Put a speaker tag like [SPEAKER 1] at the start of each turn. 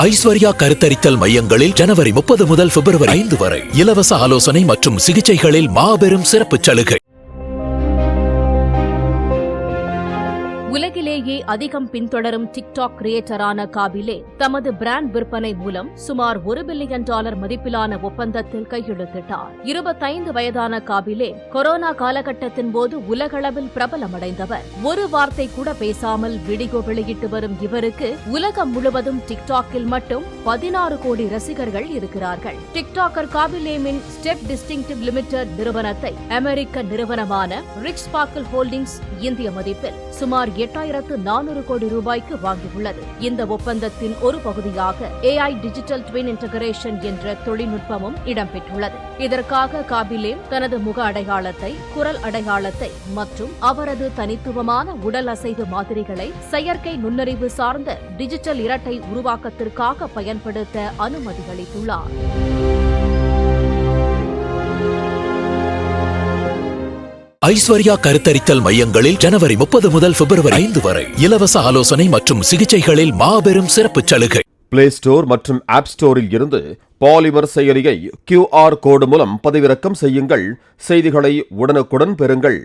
[SPEAKER 1] ஐஸ்வர்யா கருத்தரித்தல் மையங்களில் ஜனவரி 30 முதல் பிப்ரவரி 5 வரை இலவச ஆலோசனை மற்றும் சிகிச்சைகளில் மாபெரும் சிறப்பு சலுகை.
[SPEAKER 2] உலகிலேயே அதிகம் பின்தொடரும் டிக்டாக் கிரியேட்டரான காபிலே தமது பிராண்ட் விற்பனை மூலம் சுமார் $1 பில்லியன் மதிப்பிலான ஒப்பந்தத்தில் கையெழுத்திட்டார். 25 வயதான காபிலே கொரோனா காலகட்டத்தின் போது உலகளவில் பிரபலமடைந்தவர். ஒரு வார்த்தை கூட பேசாமல் வீடியோ வெளியிட்டு வரும் இவருக்கு உலகம் முழுவதும் டிக்டாக்கில் மட்டும் 16 கோடி ரசிகர்கள் இருக்கிறார்கள். டிக்டாக்கர் காபிலேமின் ஸ்டெப் டிஸ்டிங்டிவ் லிமிடெட் நிறுவனத்தை அமெரிக்க நிறுவனமான ரிச் ஸ்பார்க்கிள் ஹோல்டிங்ஸ் இந்திய மதிப்பில் சுமார் 8,400 கோடி ரூபாய்க்கு வாங்கியுள்ளது. இந்த ஒப்பந்தத்தின் ஒரு பகுதியாக AI டிஜிட்டல் ட்வின் இன்டகிரேஷன் என்ற தொழில்நுட்பமும் இடம்பெற்றுள்ளது. இதற்காக காபிலேம் தனது முக அடையாளத்தை, குரல் அடையாளத்தை மற்றும் அவரது தனித்துவமான உடல் அசைவு மாதிரிகளை செயற்கை நுண்ணறிவு சார்ந்த டிஜிட்டல் இரட்டை உருவாக்கத்திற்காக பயன்படுத்த அனுமதி அளித்துள்ளார்.
[SPEAKER 1] ஐஸ்வர்யா கருத்தரித்தல் மையங்களில் ஜனவரி 30 முதல் பிப்ரவரி 5 வரை இலவச ஆலோசனை மற்றும் சிகிச்சைகளில் மாபெரும் சிறப்பு சலுகை.
[SPEAKER 3] பிளே ஸ்டோர் மற்றும் ஆப் ஸ்டோரில் இருந்து பாலிமர் செயலியை QR கோடு மூலம் பதிவிறக்கம் செய்யுங்கள். செய்திகளை உடனுக்குடன் பெறுங்கள்.